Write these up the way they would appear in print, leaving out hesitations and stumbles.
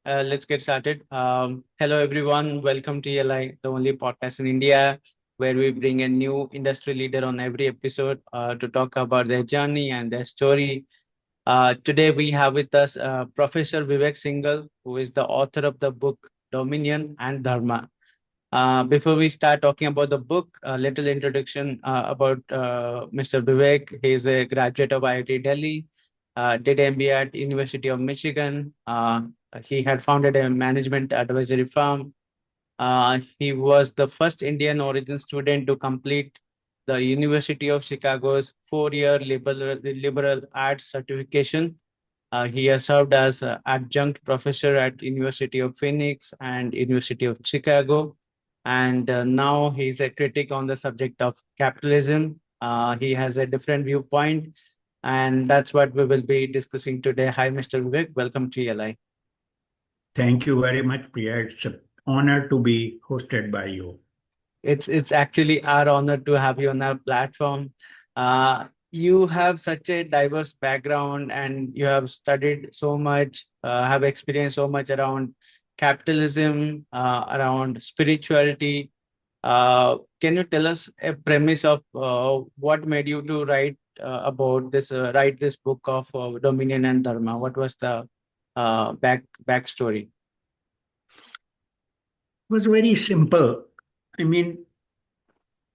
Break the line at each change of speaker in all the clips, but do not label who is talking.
Let's get started. Hello, everyone. Welcome to ELI, the only podcast in India where we bring a new industry leader on every episode to talk about their journey and their story. Today, we have with us Professor Vivek Singal, who is the author of the book Dominion and Dharma. Before we start talking about the book, a little introduction about Mr. Vivek. He is a graduate of IIT Delhi, did MBA at University of Michigan. He had founded a management advisory firm. He was the first Indian origin student to complete the University of Chicago's four-year liberal arts certification. He has served as adjunct professor at University of Phoenix and University of Chicago, and now he's a critic on the subject of capitalism. He has a different viewpoint, and that's what we will be discussing today. Hi, Mr. Vivek. Welcome to ELI.
Thank you very much, Priya. It's an honor to be hosted by you.
It's actually our honor to have you on our platform. You have such a diverse background, and you have studied so much, have experienced so much around capitalism, around spirituality. Can you tell us a premise of what made you to write this book of Dominion and Dharma? What was the backstory?
It was very simple. I mean,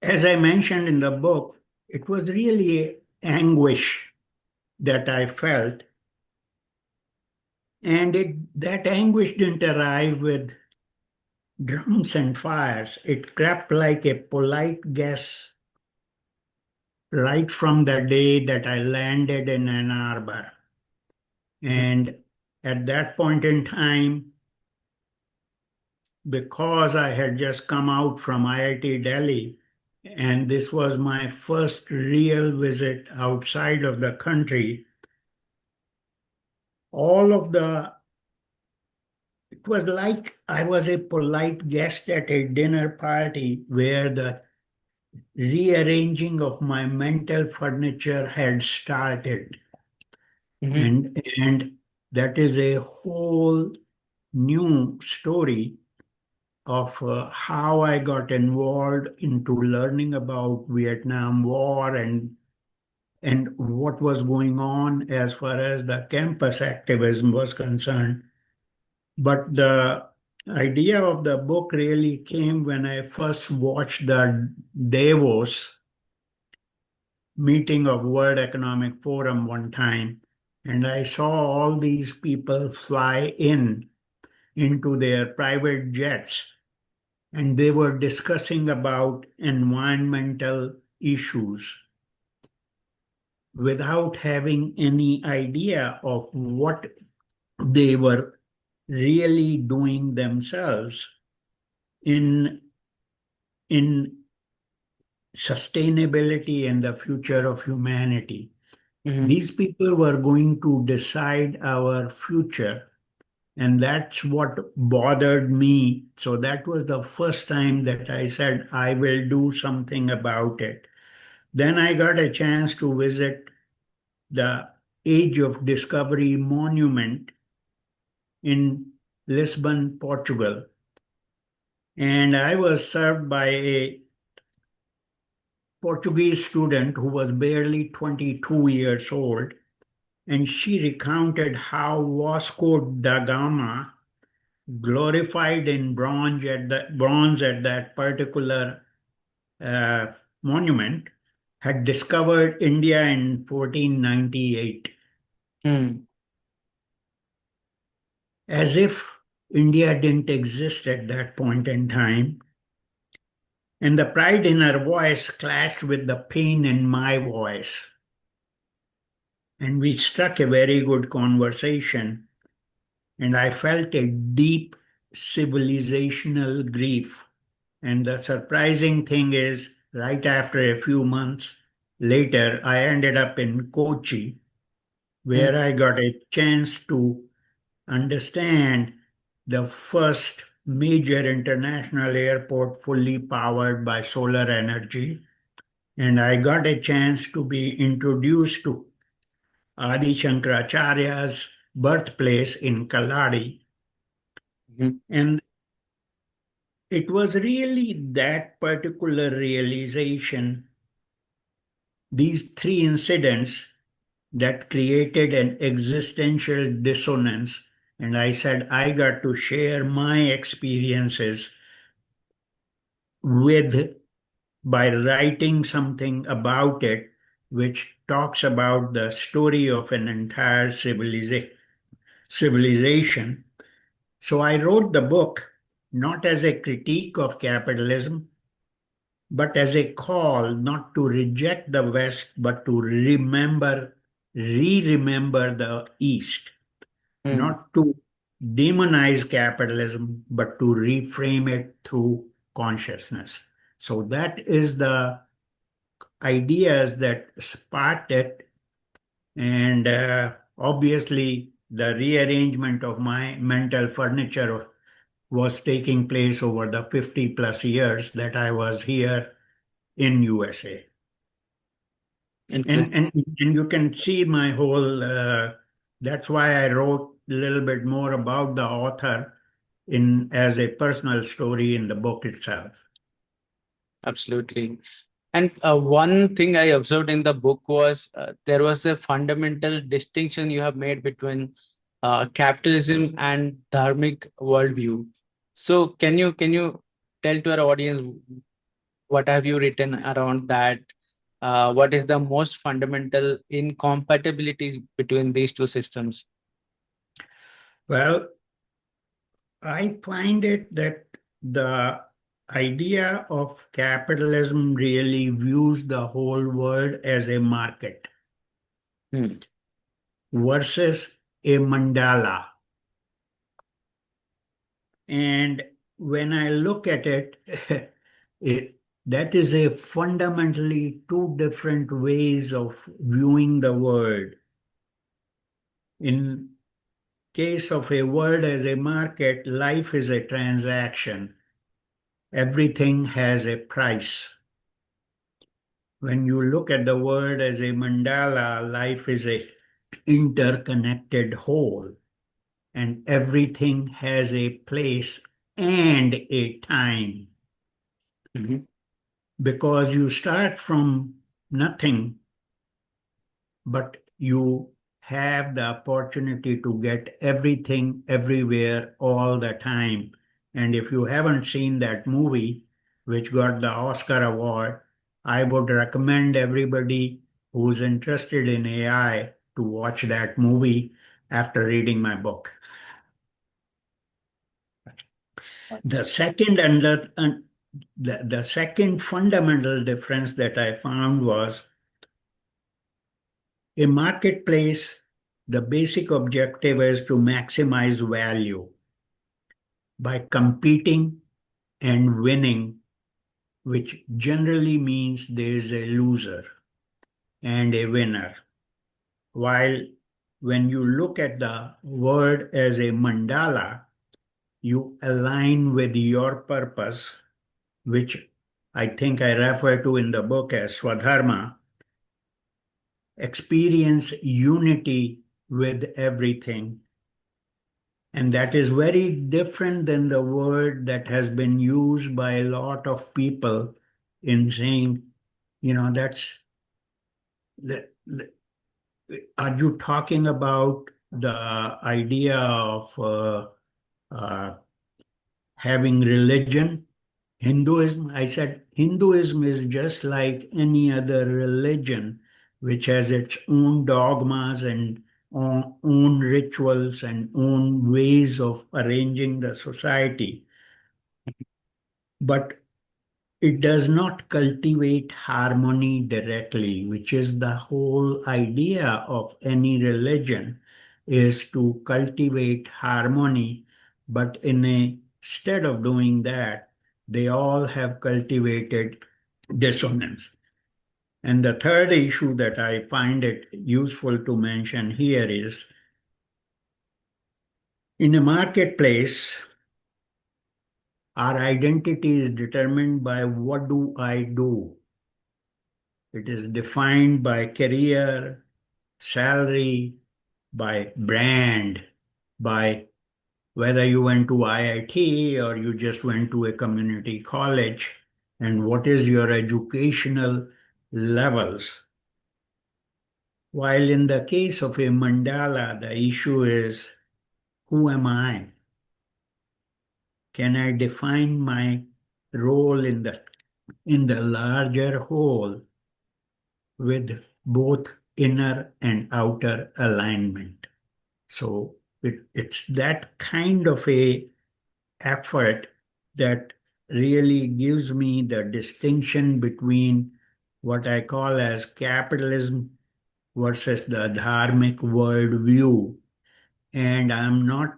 as I mentioned in the book, it was really anguish that I felt. And that anguish didn't arrive with drums and fires. It crept like a polite guest right from the day that I landed in Ann Arbor. And at that point in time, because I had just come out from IIT Delhi, and this was my first real visit outside of the country, it was like I was a polite guest at a dinner party where the rearranging of my mental furniture had started.
Mm-hmm.
And that is a whole new story of how I got involved into learning about Vietnam War and what was going on as far as the campus activism was concerned. But the idea of the book really came when I first watched the Davos meeting of World Economic Forum one time, and I saw all these people fly in into their private jets, and they were discussing about environmental issues without having any idea of what they were really doing themselves in in sustainability and the future of humanity.
Mm-hmm.
These people were going to decide our future, and that's what bothered me. So that was the first time that I said, I will do something about it. Then I got a chance to visit the Age of Discovery Monument in Lisbon, Portugal. And I was served by a Portuguese student who was barely 22 years old. And she recounted how Vasco da Gama, glorified in bronze at that particular uh, monument, had discovered India in 1498.
Mm-hmm.
As if India didn't exist at that point in time. And the pride in her voice clashed with the pain in my voice. And we struck a very good conversation. And I felt a deep civilizational grief. And the surprising thing is, right after a few months later, I ended up in Kochi, where I got a chance to understand the first major international airport fully powered by solar energy. And I got a chance to be introduced to Adi Shankaracharya's birthplace in Kaladi.
Mhm.
And it was really that particular realization, these three incidents, that created an existential dissonance. And I said, I got to share my experiences with by writing something about it, which talks about the story of an entire civilization. So I wrote the book not as a critique of capitalism, but as a call not to reject the West, but to remember the East,
Mm.
not to demonize capitalism, but to reframe it through consciousness. So that is the ideas that sparked it. And obviously, the rearrangement of my mental furniture was taking place over the 50 plus years that I was here in USA.
Interesting.
And you can see my whole, that's why I wrote a little bit more about the author in as a personal story in the book itself.
Absolutely. And one thing I observed in the book was there was a fundamental distinction you have made between capitalism and dharmic worldview. So can you tell to our audience what have you written around that? What is the most fundamental incompatibilities between these two systems?
Well, I find it that the idea of capitalism really views the whole world as a market
Hmm.
versus a mandala. And when I look at it, that is a fundamentally two different ways of viewing the world. In case of a world as a market, life is a transaction. Everything has a price. When you look at the world as a mandala, life is a interconnected whole, and everything has a place and a time.
Mhm.
Because you start from nothing, but you have the opportunity to get everything everywhere all the time. And if you haven't seen that movie, which got the Oscar award, I would recommend everybody who's interested in AI to watch that movie after reading my book. The second the second fundamental difference that I found was a marketplace, the basic objective is to maximize value by competing and winning, which generally means there's a loser and a winner. While when you look at the world as a mandala, you align with your purpose, which I think I refer to in the book as Swadharma, experience unity with everything. And that is very different than the word that has been used by a lot of people in saying, that's the are you talking about the idea of uh, having religion? Hinduism? I said, Hinduism is just like any other religion, which has its own dogmas and own rituals and own ways of arranging the society. But it does not cultivate harmony directly, which is the whole idea of any religion, is to cultivate harmony. But instead of doing that, they all have cultivated dissonance. And the third issue that I find it useful to mention here is in a marketplace, our identity is determined by what do I do. It is defined by career, salary, by brand, by whether you went to IIT or you just went to a community college, and what is your educational levels. While in the case of a Mandala, the issue is, who am I? Can I define my role in the larger whole with both inner and outer alignment? So it's that kind of a effort that really gives me the distinction between what I call as capitalism versus the dharmic worldview. And I'm not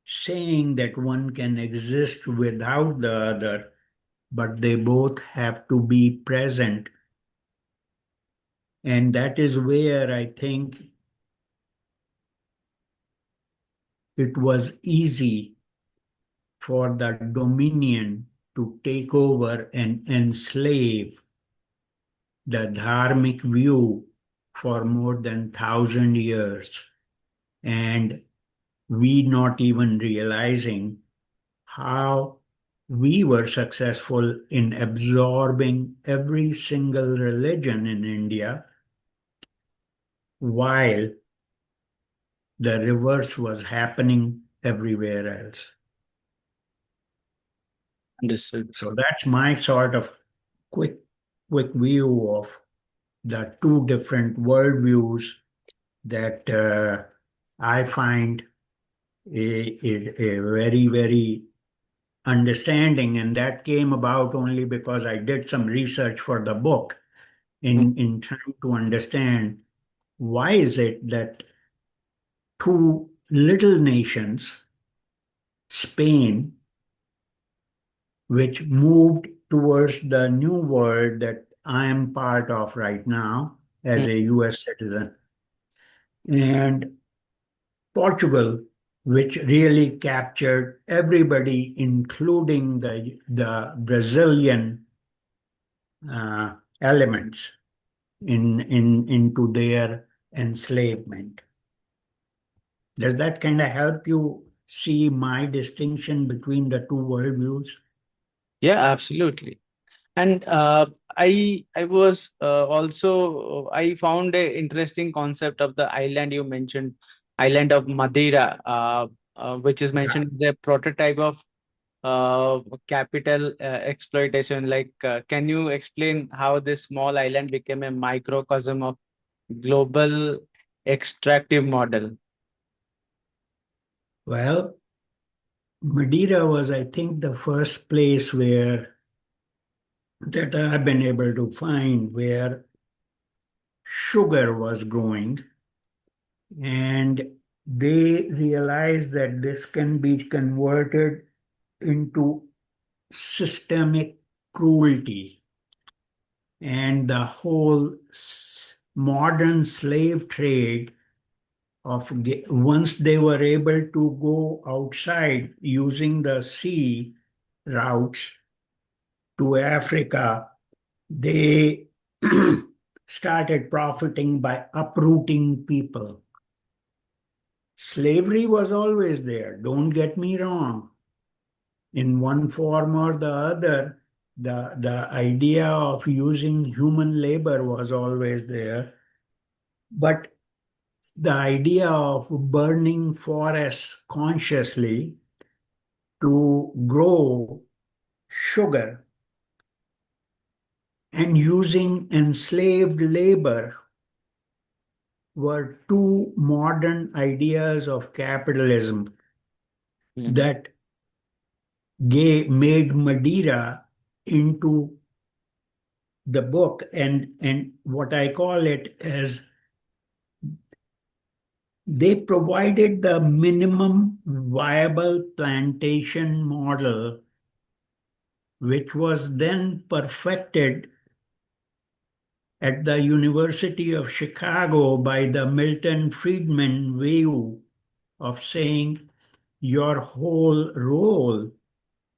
saying that one can exist without the other, but they both have to be present. And that is where I think it was easy for the dominion to take over and enslave the dharmic view for more than 1,000 years, and we not even realizing how we were successful in absorbing every single religion in India, while the reverse was happening everywhere else.
Understood.
So that's my sort of quick quick view of the two different worldviews that I find a very, very understanding. And that came about only because I did some research for the book
Mm.
in trying to understand why is it that two little nations, Spain, which moved towards the new world that I am part of right now as
Mm.
a US citizen, and Portugal, which really captured everybody, including the Brazilian uh, elements into their enslavement. Does that kind of help you see my distinction between the two worldviews?
Yeah, absolutely. And I was also I found a interesting concept of the island you mentioned, island of Madeira, which is
Yeah.
mentioned the prototype of capital exploitation. Like, can you explain how this small island became a microcosm of global extractive model?
Well, Madeira was, I think, the first place where that I've been able to find where sugar was growing, and they realized that this can be converted into systemic cruelty, and the whole modern slave trade once they were able to go outside using the sea routes to Africa, they started profiting by uprooting people. Slavery was always there, don't get me wrong. In one form or the other, the idea of using human labor was always there. But the idea of burning forests consciously to grow sugar and using enslaved labor were two modern ideas of capitalism
Mhm.
that made Madeira into the book, and what I call it as they provided the minimum viable plantation model, which was then perfected at the University of Chicago by the Milton Friedman view of saying your whole role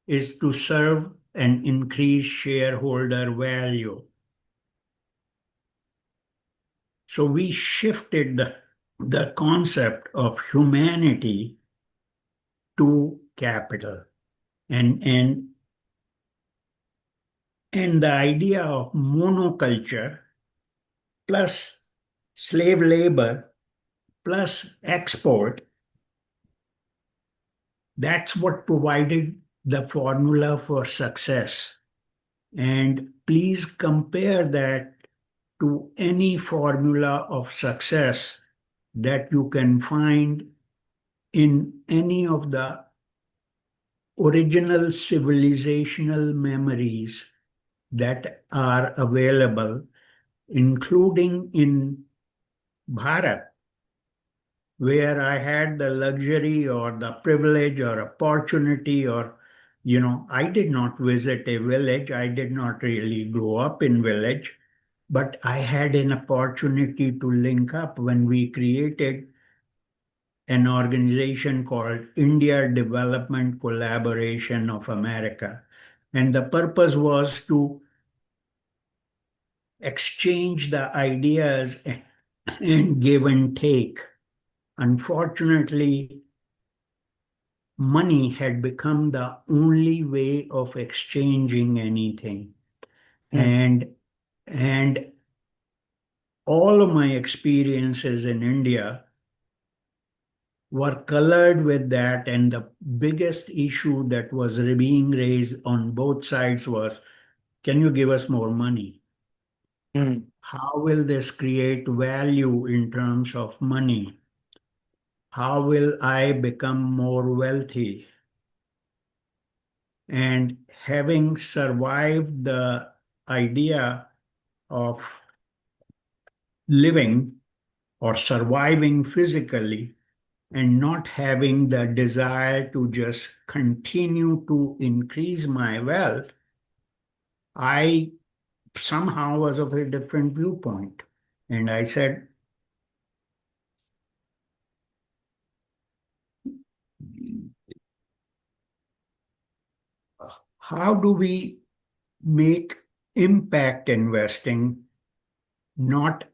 is to serve and increase shareholder value. So we shifted the concept of humanity to capital. And the idea of monoculture plus slave labor plus export, that's what provided the formula for success. And please compare that to any formula of success that you can find in any of the original civilizational memories that are available, including in Bharat, where I had the luxury or the privilege or opportunity I did not visit a village. I did not really grow up in village, but I had an opportunity to link up when we created an organization called India Development Collaboration of America. And the purpose was to exchange the ideas and give and take. Unfortunately, money had become the only way of exchanging anything.
Mm,
And and all of my experiences in India were colored with that. And the biggest issue that was being raised on both sides was, can you give us more money?
mm,
How will this create value in terms of money? How will I become more wealthy? And having survived the idea of living or surviving physically and not having the desire to just continue to increase my wealth, I somehow was of a different viewpoint. And I said, how do we make impact investing, not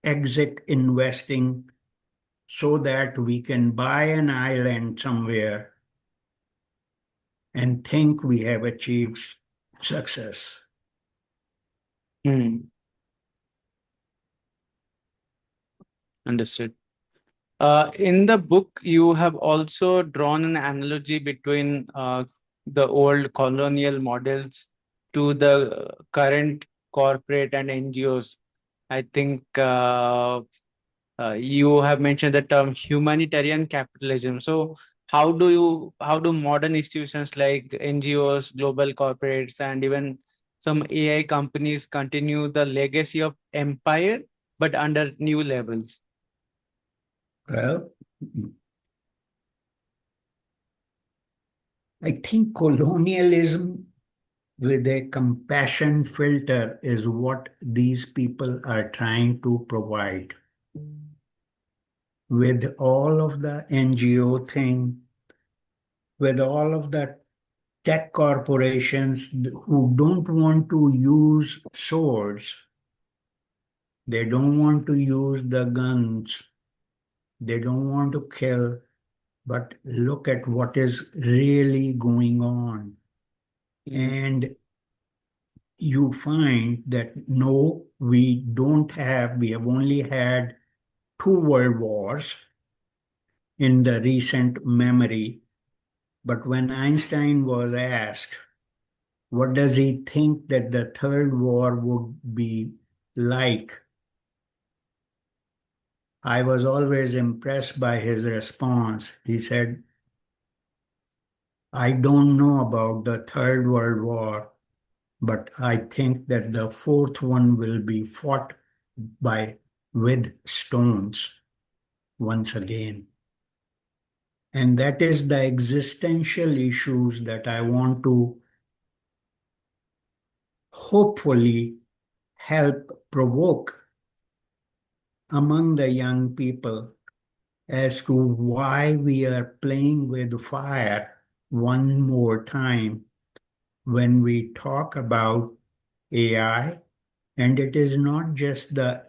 exit investing, so that we can buy an island somewhere and think we have achieved success?
mm. Understood. In the book, you have also drawn an analogy between the old colonial models to the current corporate and NGOs. I think you have mentioned the term humanitarian capitalism. So, how do modern institutions like NGOs, global corporates, and even some AI companies continue the legacy of empire, but under new levels?
Well, I think colonialism with a compassion filter is what these people are trying to provide. With all of the NGO thing, with all of the tech corporations who don't want to use swords, they don't want to use the guns, they don't want to kill, but look at what is really going on.
Mm,
And you find that no, we have only had two world wars in the recent memory. But when Einstein was asked, what does he think that the third war would be like? I was always impressed by his response. He said, I don't know about the Third World War, but I think that the fourth one will be fought by with stones once again. And that is the existential issues that I want to hopefully help provoke among the young people as to why we are playing with fire one more time when we talk about AI. And it is not just the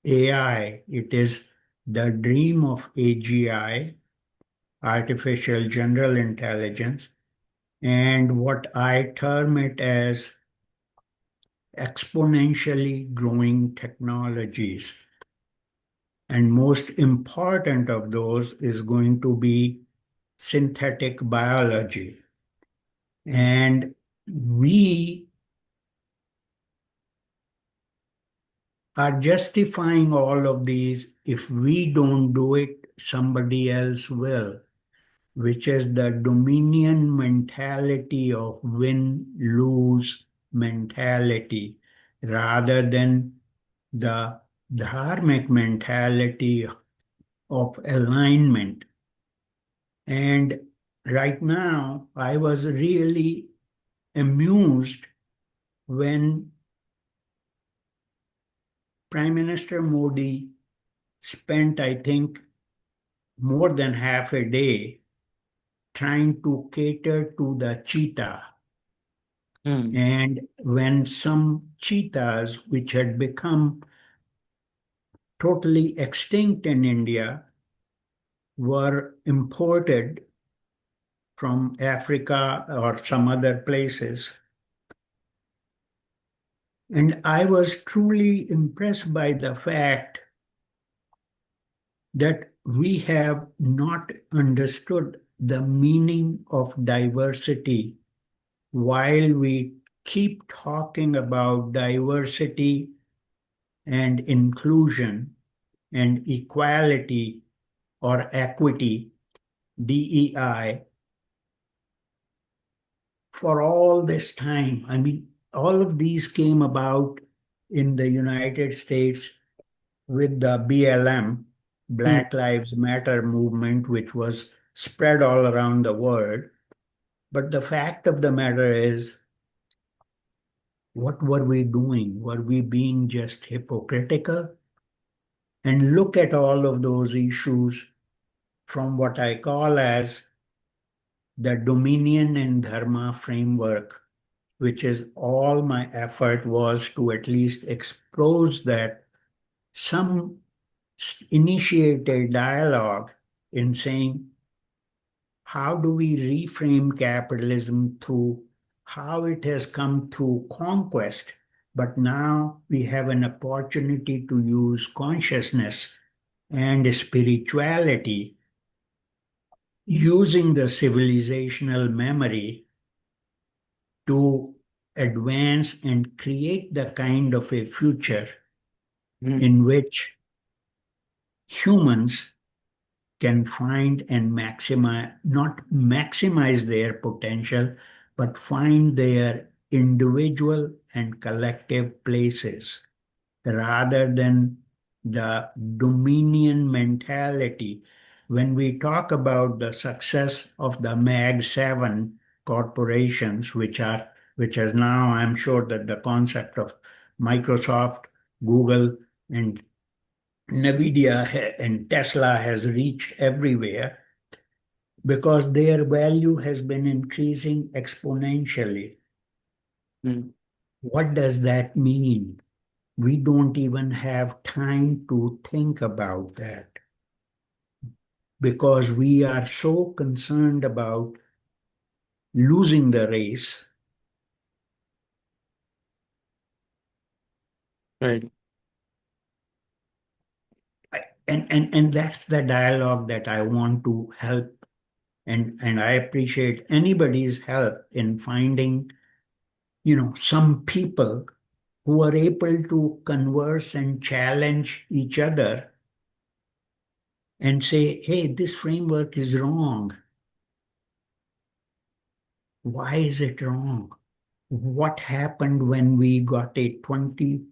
AI, it is the dream of AGI, artificial general intelligence, and what I term it as exponentially growing technologies. And most important of those is going to be synthetic biology.
mm,
And we are justifying all of these. If we don't do it, somebody else will, which is the dominion mentality of win-lose mentality rather than the dharmic mentality of alignment. And right now, I was really amused when Prime Minister Modi spent, I think, more than half a day trying to cater to the cheetah.
mm,
And when some cheetahs, which had become totally extinct in India, were imported from Africa or some other places. And I was truly impressed by the fact that we have not understood the meaning of diversity while we keep talking about diversity and inclusion and equality or equity, DEI, for all this time. I mean, all of these came about in the United States with the BLM,
mm.
Black Lives Matter movement, which was spread all around the world. But the fact of the matter is, what were we doing? Were we being just hypocritical? And look at all of those issues from what I call as the dominion and Dharma framework, which is all my effort was to at least expose that some initiate a dialogue in saying, how do we reframe capitalism through how it has come through conquest, but now we have an opportunity to use consciousness and spirituality using the civilizational memory to advance and create the kind of a future
Mm,
in which humans can find and maximize, not maximize their potential, but find their individual and collective places rather than the dominion mentality. When we talk about the success of the Mag 7 corporations, which is now, I'm sure that the concept of Microsoft, Google, and Nvidia and Tesla has reached everywhere because their value has been increasing exponentially.
mm.
What does that mean? We don't even have time to think about that because we are so concerned about losing the race.
Right.
And that's the dialogue that I want to help. And I appreciate anybody's help in finding, some people who are able to converse and challenge each other and say, hey, this framework is wrong. Why is it wrong? What happened when we got a 20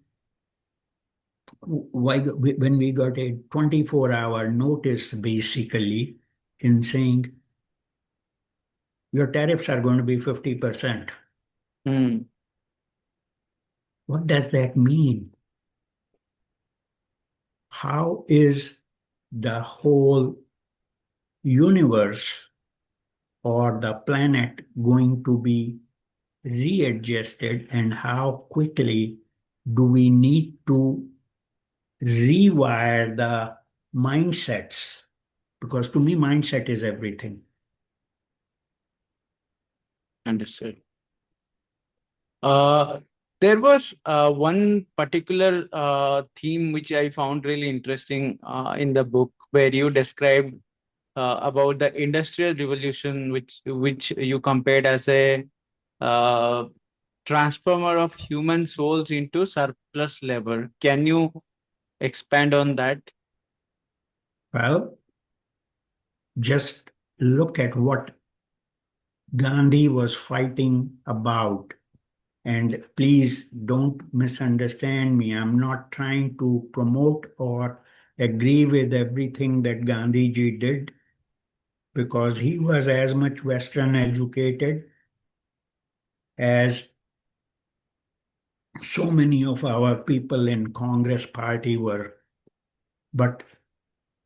why when we got a 24-hour notice basically in saying your tariffs are going to be 50%.
Mm,
What does that mean? How is the whole universe or the planet going to be readjusted, and how quickly do we need to rewire the mindsets because to me, mindset is everything.
Understood. Uh, there was one particular theme which I found really interesting in the book, where you described about the industrial revolution, which you compared as a uh, transformer of human souls into surplus labor. Can you expand on that?
Well, just look at what Gandhi was fighting about. And please don't misunderstand me. I'm not trying to promote or agree with everything that Gandhiji did because he was as much Western educated as so many of our people in Congress party were. But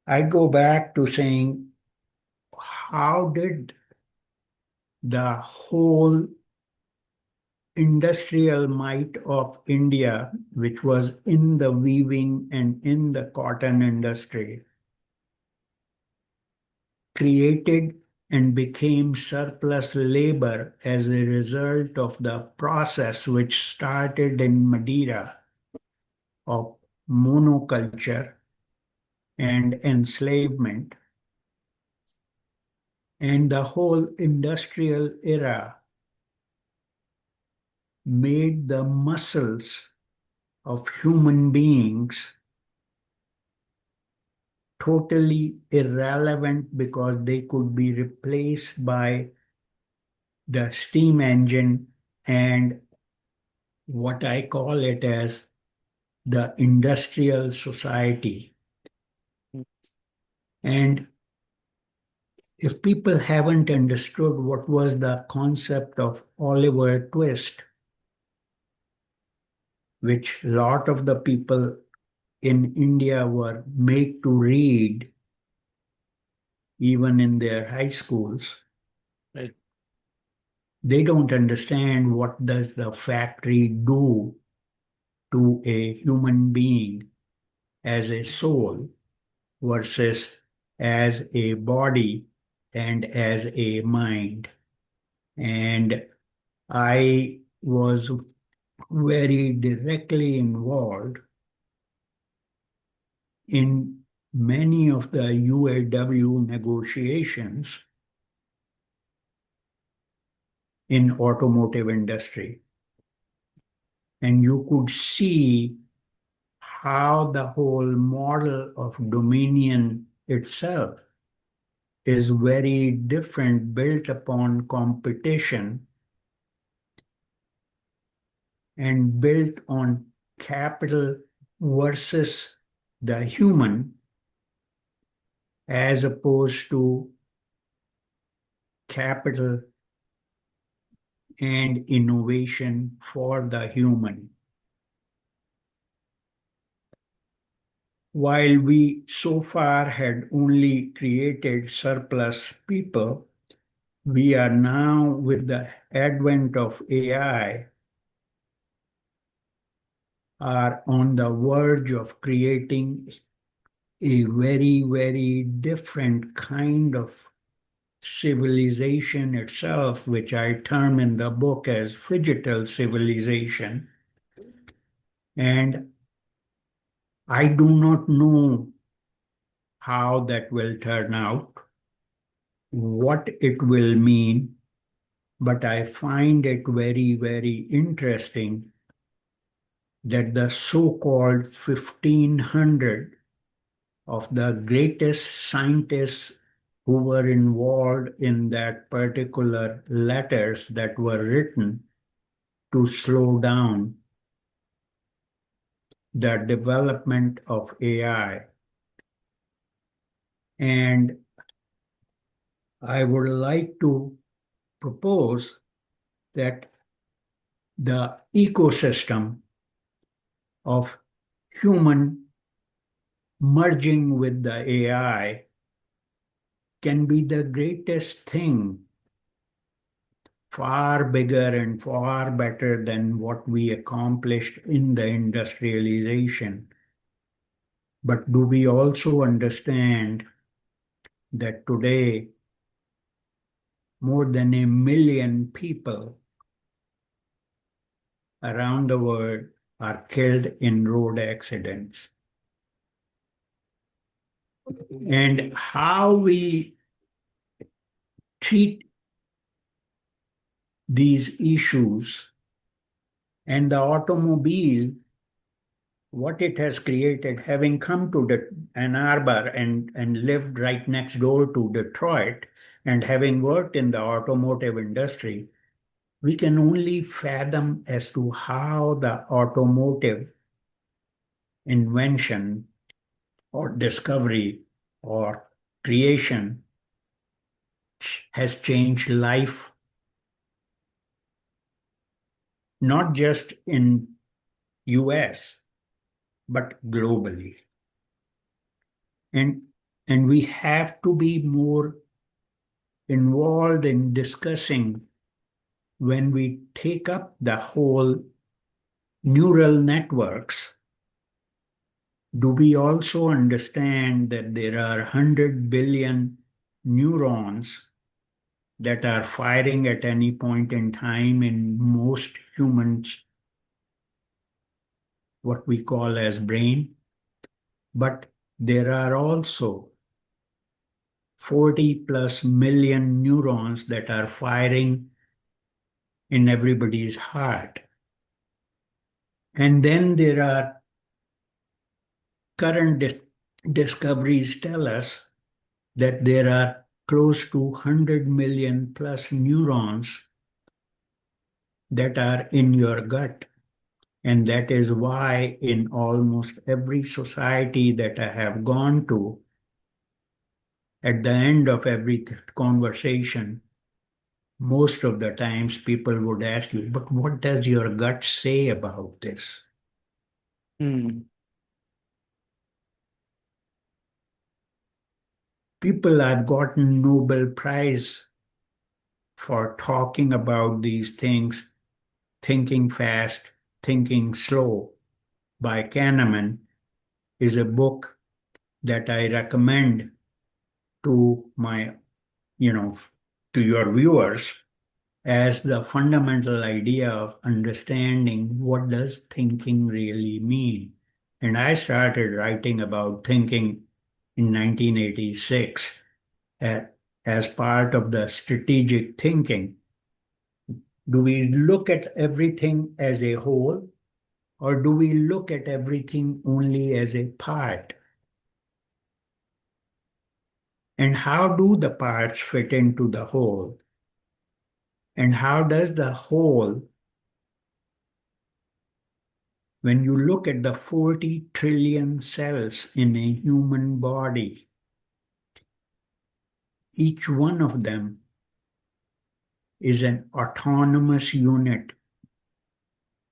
I go back to saying, how did the whole industrial might of India, which was in the weaving and in the cotton industry, created and became surplus labor as a result of the process which started in Madeira of monoculture and enslavement, and the whole industrial era made the muscles of human beings totally irrelevant because they could be replaced by the steam engine and what I call it as the industrial society. And if people haven't understood what was the concept of Oliver Twist, which a lot of the people in India were made to read even in their high schools,
Right.
they don't understand what does the factory do to a human being as a soul versus as a body and as a mind. And I was very directly involved in many of the UAW negotiations in automotive industry. And you could see how the whole model of dominion itself is very different, built upon competition and built on capital versus the human, as opposed to capital and innovation for the human. While we so far had only created surplus people, we are now, with the advent of AI, are on the verge of creating a very, very different kind of civilization itself, which I term in the book as Phygital civilization. And I do not know how that will turn out, what it will mean, but I find it very, very interesting that the so-called 1500 of the greatest scientists who were involved in that particular letters that were written to slow down the development of AI. And I would like to propose that the ecosystem of human merging with the AI can be the greatest thing, far bigger and far better than what we accomplished in the industrialization. But do we also understand that today more than 1 million people around the world are killed in road accidents. And how we treat these issues and the automobile, what it has created, having come to Ann Arbor and lived right next door to Detroit, and having worked in the automotive industry, we can only fathom as to how the automotive invention or discovery or creation has changed life, not just in US, but globally. And, and we have to be more involved in discussing when we take up the whole neural networks. Do we also understand that there are 100 billion neurons that are firing at any point in time in most humans, what we call as brain? But there are also 40 plus million neurons that are firing in everybody's heart. And then there are current discoveries tell us that there are close to 100 million plus neurons that are in your gut. And that is why in almost every society that I have gone to, at the end of every conversation, most of the times people would ask you, but what does your gut say about this?
Hmm.
People have gotten Nobel Prize for talking about these things. Thinking Fast, Thinking Slow by Kahneman is a book that I recommend to my, you know, to your viewers as the fundamental idea of understanding what does thinking really mean. And I started writing about thinking in 1986 as part of the strategic thinking. Do we look at everything as a whole, or do we look at everything only as a part? And how do the parts fit into the whole? And how does the whole, when you look at the 40 trillion cells in a human body, each one of them is an autonomous unit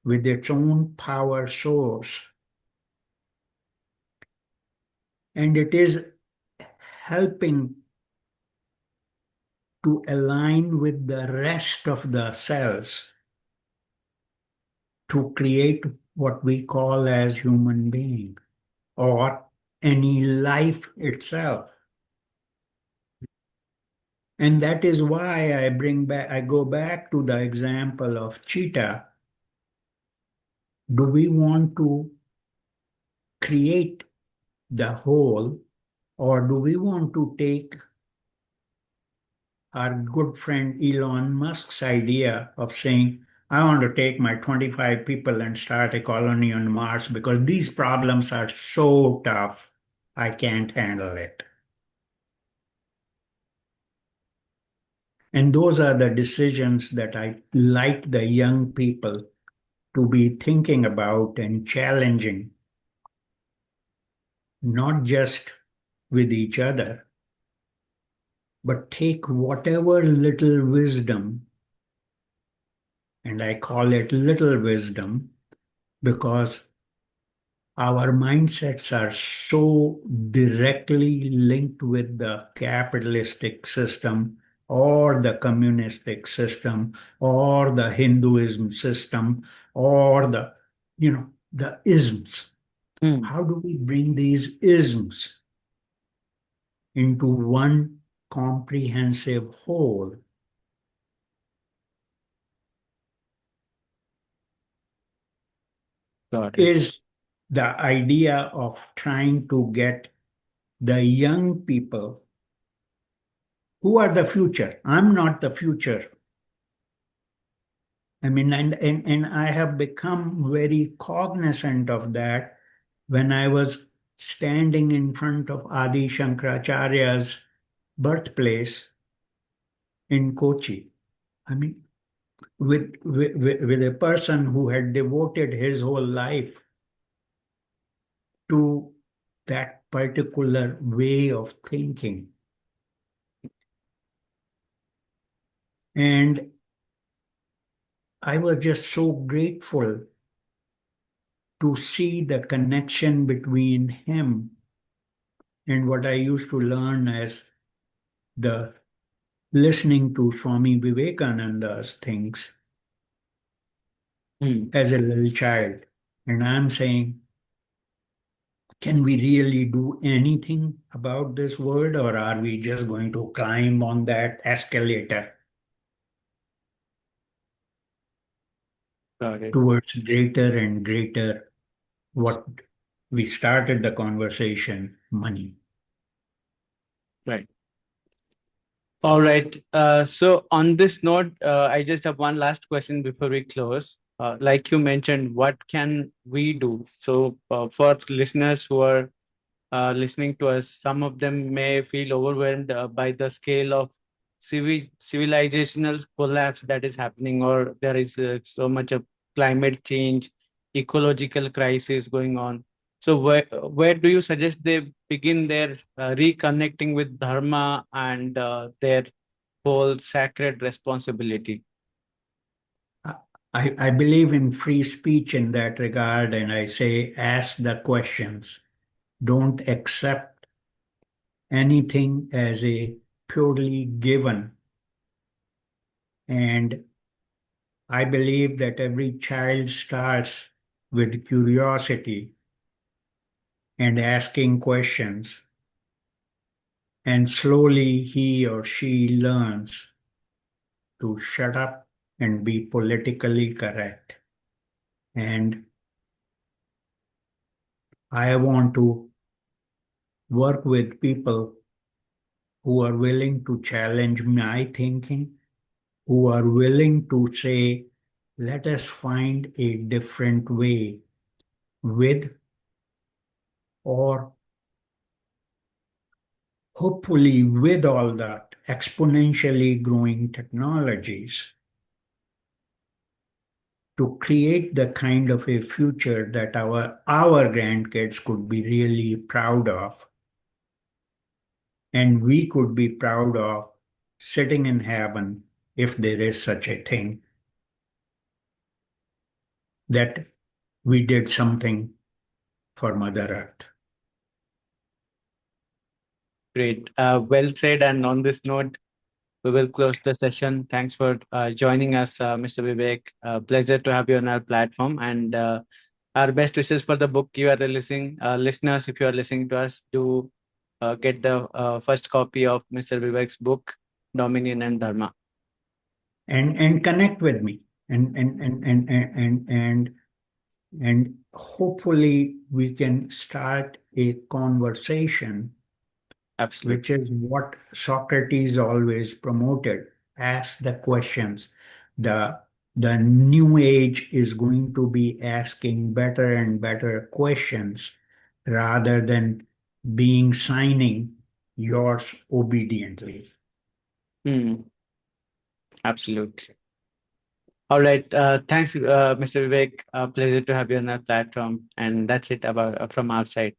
with its own power source. And it is helping to align with the rest of the cells to create what we call as human being or any life itself. And that is why I go back to the example of cheetah. Do we want to create the whole, or do we want to take our good friend Elon Musk's idea of saying, I want to take my 25 people and start a colony on Mars because these problems are so tough, I can't handle it. And those are the decisions that I like the young people to be thinking about and challenging, not just with each other, but take whatever little wisdom, and I call it little wisdom because our mindsets are so directly linked with the capitalistic system or the communistic system or the Hinduism system or the isms.
Hmm.
How do we bring these isms into one comprehensive whole
Got it.
is the idea of trying to get the young people who are the future. I'm not the future. I mean, and I have become very cognizant of that when I was standing in front of Adi Shankaracharya's birthplace in Kochi. I mean, with a person who had devoted his whole life to that particular way of thinking. And I was just so grateful to see the connection between him and what I used to learn as the listening to Swami Vivekananda's things
Hmm.
as a little child. And I'm saying, can we really do anything about this world, or are we just going to climb on that escalator
Got it.
towards greater and greater what we started the conversation money?
Right. All right. So on this note, I just have one last question before we close. Like you mentioned, what can we do? So for listeners who are listening to us, some of them may feel overwhelmed by the scale of civilizational collapse that is happening, or there is so much of climate change, ecological crisis going on. So where do you suggest they begin their reconnecting with Dharma and their whole sacred responsibility?
I believe in free speech in that regard, and I say ask the questions. Don't accept anything as a purely given. And I believe that every child starts with curiosity and asking questions, and slowly he or she learns to shut up and be politically correct. And I want to work with people who are willing to challenge my thinking, who are willing to say, let us find a different way with, or hopefully with all that exponentially growing technologies, to create the kind of a future that our grandkids could be really proud of, and we could be proud of sitting in heaven, if there is such a thing, that we did something for Mother Earth.
Great. Well said. And on this note, we will close the session. Thanks for joining us, Mr. Vivek. Pleasure to have you on our platform. And our best wishes for the book you are releasing. Listeners, if you are listening to us, do get the first copy of Mr. Vivek's book, Dominion and Dharma.
And connect with me, and hopefully we can start a conversation, which
Absolutely.
is what Socrates always promoted. Ask the questions. The the new age is going to be asking better and better questions rather than being signing yours obediently.
Hmm. Absolutely. All right. Thanks, Mr. Vivek. Pleasure to have you on our platform. And that's it about from our side.